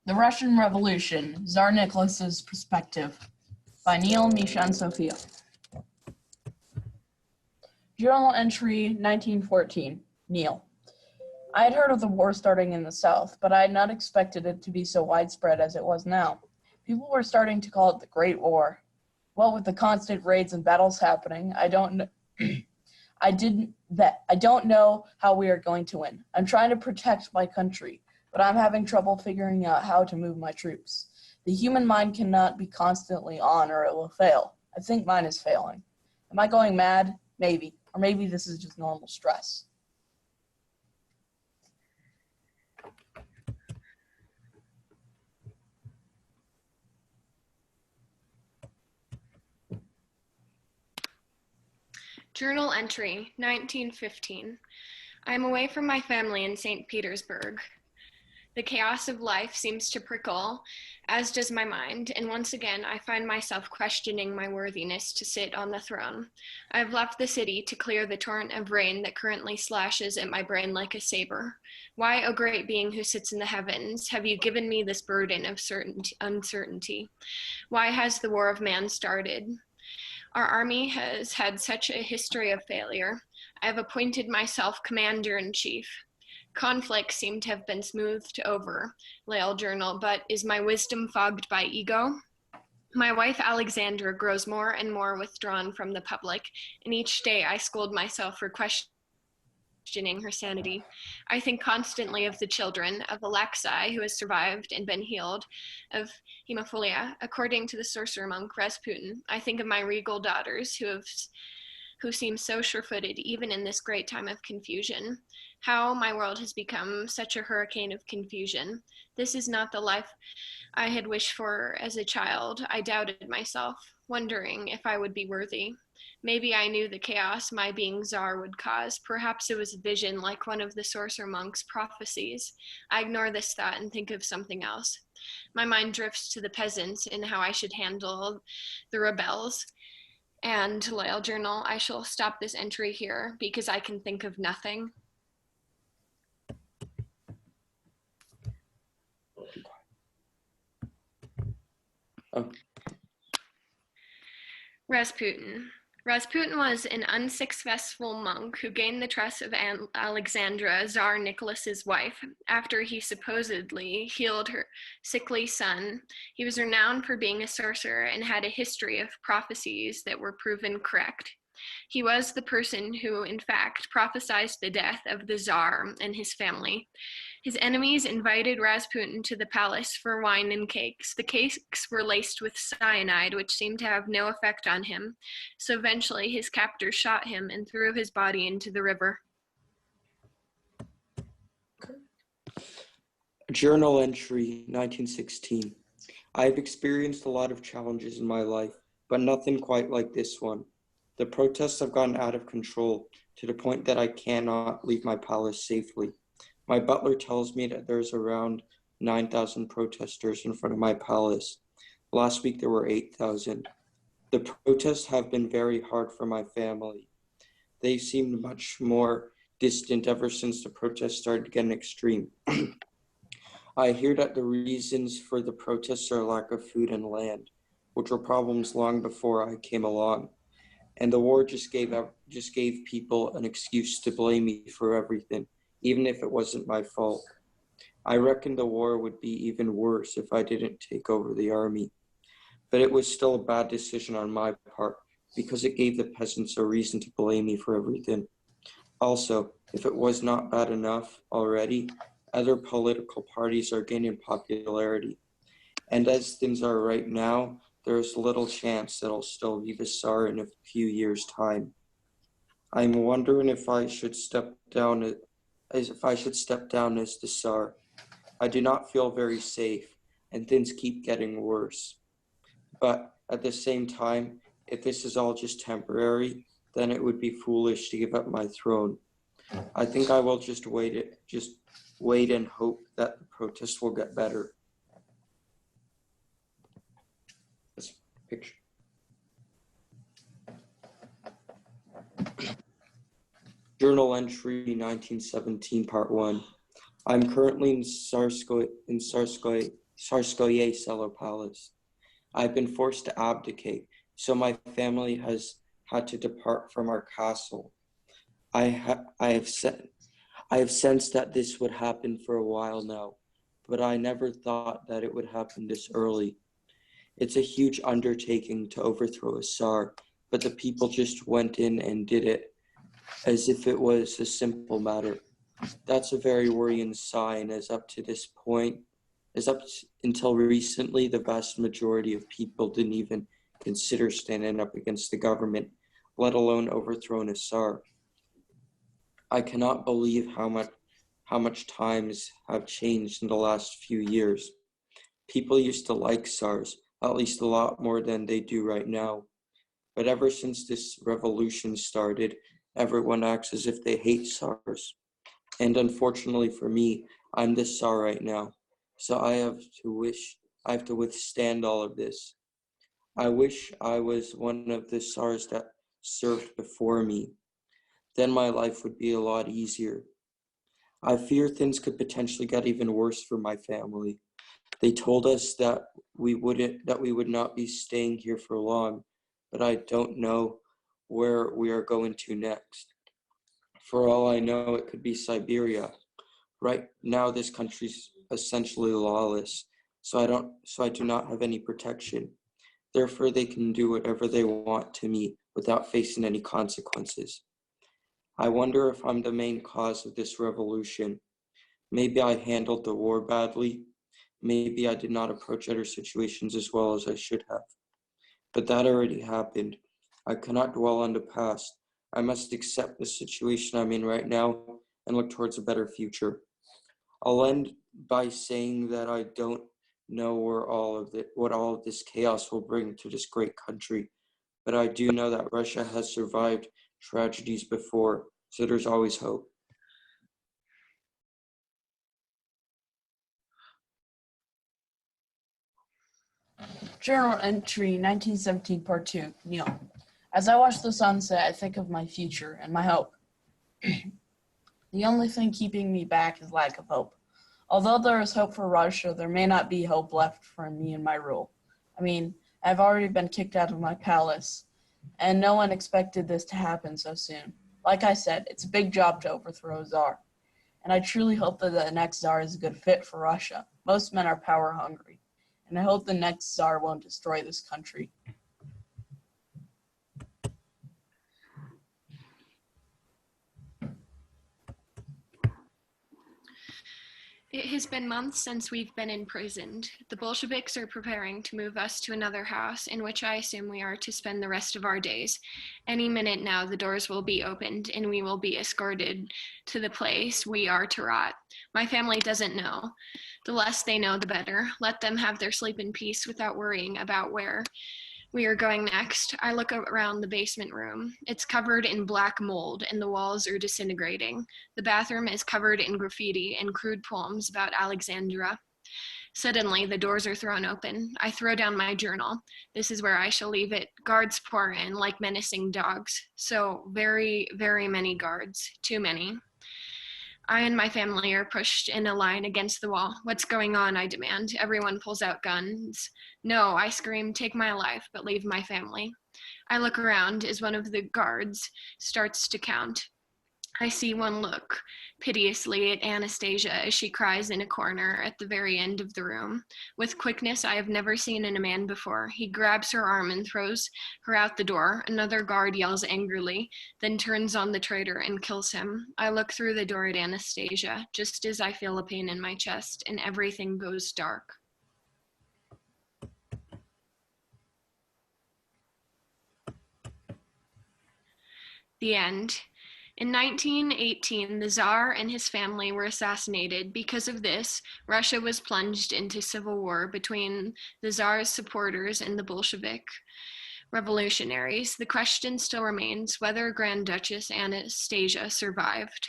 The Russian Revolution, Tsar Nicholas's Perspective, by Neil, Misha, and Sophia. Journal entry 1914, Neil. I had heard of the war starting in the South, but I had not expected it to be so widespread as it was now. People were starting to call it the Great War. Well, with the constant raids and battles happening, I don't know how we are going to win. I'm trying to protect my country, but I'm having trouble figuring out how to move my troops. The human mind cannot be constantly on or it will fail. I think mine is failing. Am I going mad? Maybe. Or maybe this is just normal stress. Journal entry, 1915. I am away from my family in St. Petersburg. The chaos of life seems to prickle, as does my mind, and once again I find myself questioning my worthiness to sit on the throne. I have left the city to clear the torrent of rain that currently slashes at my brain like a saber. Why, O great being who sits in the heavens, have you given me this burden of uncertainty? Why has the war of man started? Our army has had such a history of failure. I have appointed myself commander-in-chief. Conflicts seem to have been smoothed over, Lael Journal, but is my wisdom fogged by ego? My wife Alexandra grows more and more withdrawn from the public, and each day I scold myself for questioning her sanity. I think constantly of the children, of Alexei, who has survived and been healed, of hemophilia, according to the sorcerer monk Rasputin. I think of my regal daughters who seem so sure-footed even in this great time of confusion. How my world has become such a hurricane of confusion. This is not the life I had wished for as a child. I doubted myself, wondering if I would be worthy. Maybe I knew the chaos my being Tsar would cause. Perhaps it was a vision like one of the sorcerer monk's prophecies. I ignore this thought and think of something else. My mind drifts to the peasants and how I should handle the rebels. And Lael Journal, I shall stop this entry here because I can think of nothing. Rasputin. Rasputin was an unsuccessful monk who gained the trust of Alexandra, Tsar Nicholas's wife, after he supposedly healed her sickly son. He was renowned for being a sorcerer and had a history of prophecies that were proven correct. He was the person who, in fact, prophesied the death of the Tsar and his family. His enemies invited Rasputin to the palace for wine and cakes. The cakes were laced with cyanide, which seemed to have no effect on him. So eventually his captors shot him and threw his body into the river. Journal entry 1916. I have experienced a lot of challenges in my life, but nothing quite like this one. The protests have gotten out of control to the point that I cannot leave my palace safely. My butler tells me that there's around 9,000 protesters in front of my palace. Last week there were 8,000. The protests have been very hard for my family. They seemed much more distant ever since the protests started getting extreme. I hear that the reasons for the protests are lack of food and land, which were problems long before I came along. And the war just gave people an excuse to blame me for everything, even if it wasn't my fault. I reckon the war would be even worse if I didn't take over the army. But it was still a bad decision on my part because it gave the peasants a reason to blame me for everything. Also, if it was not bad enough already, other political parties are gaining popularity. And as things are right now, there's little chance that I'll still be the Tsar in a few years' time. I'm wondering if I should step down as the Tsar. I do not feel very safe, and things keep getting worse. But at the same time, if this is all just temporary, then it would be foolish to give up my throne. I think I will just wait and hope that the protests will get better. This picture. Journal entry 1917, part 1. I'm currently in Tsarskoye Tsarskoye Selo Palace. I've been forced to abdicate, so my family has had to depart from our castle. I have sensed that this would happen for a while now, but I never thought that it would happen this early. It's a huge undertaking to overthrow a Tsar, but the people just went in and did it as if it was a simple matter. That's a very worrying sign, as until recently, the vast majority of people didn't even consider standing up against the government, let alone overthrowing a Tsar. I cannot believe how much times have changed in the last few years. People used to like Tsars, at least a lot more than they do right now. But ever since this revolution started, everyone acts as if they hate Tsars. And unfortunately for me, I'm the Tsar right now. So I have to withstand all of this. I wish I was one of the Tsars that served before me. Then my life would be a lot easier. I fear things could potentially get even worse for my family. They told us that we would not be staying here for long, but I don't know where we are going to next. For all I know, it could be Siberia. Right now, this country's essentially lawless, so I do not have any protection. Therefore, they can do whatever they want to me without facing any consequences. I wonder if I'm the main cause of this revolution. Maybe I handled the war badly. Maybe I did not approach other situations as well as I should have. But that already happened. I cannot dwell on the past. I must accept the situation I'm in right now and look towards a better future. I'll end by saying that I don't know what all of this chaos will bring to this great country, but I do know that Russia has survived tragedies before, so there's always hope. Journal entry 1917, part 2. Neil. As I watch the sunset, I think of my future and my hope. The only thing keeping me back is lack of hope. Although there is hope for Russia, there may not be hope left for me and my rule. I mean, I've already been kicked out of my palace, and no one expected this to happen so soon. Like I said, it's a big job to overthrow a czar, and I truly hope that the next czar is a good fit for Russia. Most men are power hungry, and I hope the next czar won't destroy this country. It has been months since we've been imprisoned. The Bolsheviks are preparing to move us to another house, in which I assume we are to spend the rest of our days. Any minute now, the doors will be opened, and we will be escorted to the place we are to rot. My family doesn't know. The less they know, the better. Let them have their sleep in peace without worrying about where we are going next. I look around the basement room. It's covered in black mold and the walls are disintegrating. The bathroom is covered in graffiti and crude poems about Alexandra. Suddenly, the doors are thrown open. I throw down my journal. This is where I shall leave it. Guards pour in like menacing dogs. So very, very many guards. Too many. I and my family are pushed in a line against the wall. What's going on? I demand. Everyone pulls out guns. No, I scream, take my life, but leave my family. I look around as one of the guards starts to count. I see one look piteously at Anastasia as she cries in a corner at the very end of the room. With quickness I have never seen in a man before, he grabs her arm and throws her out the door. Another guard yells angrily, then turns on the traitor and kills him. I look through the door at Anastasia, just as I feel a pain in my chest, and everything goes dark. The end. In 1918, the Tsar and his family were assassinated. Because of this, Russia was plunged into civil war between the Tsar's supporters and the Bolshevik revolutionaries. The question still remains whether Grand Duchess Anastasia survived.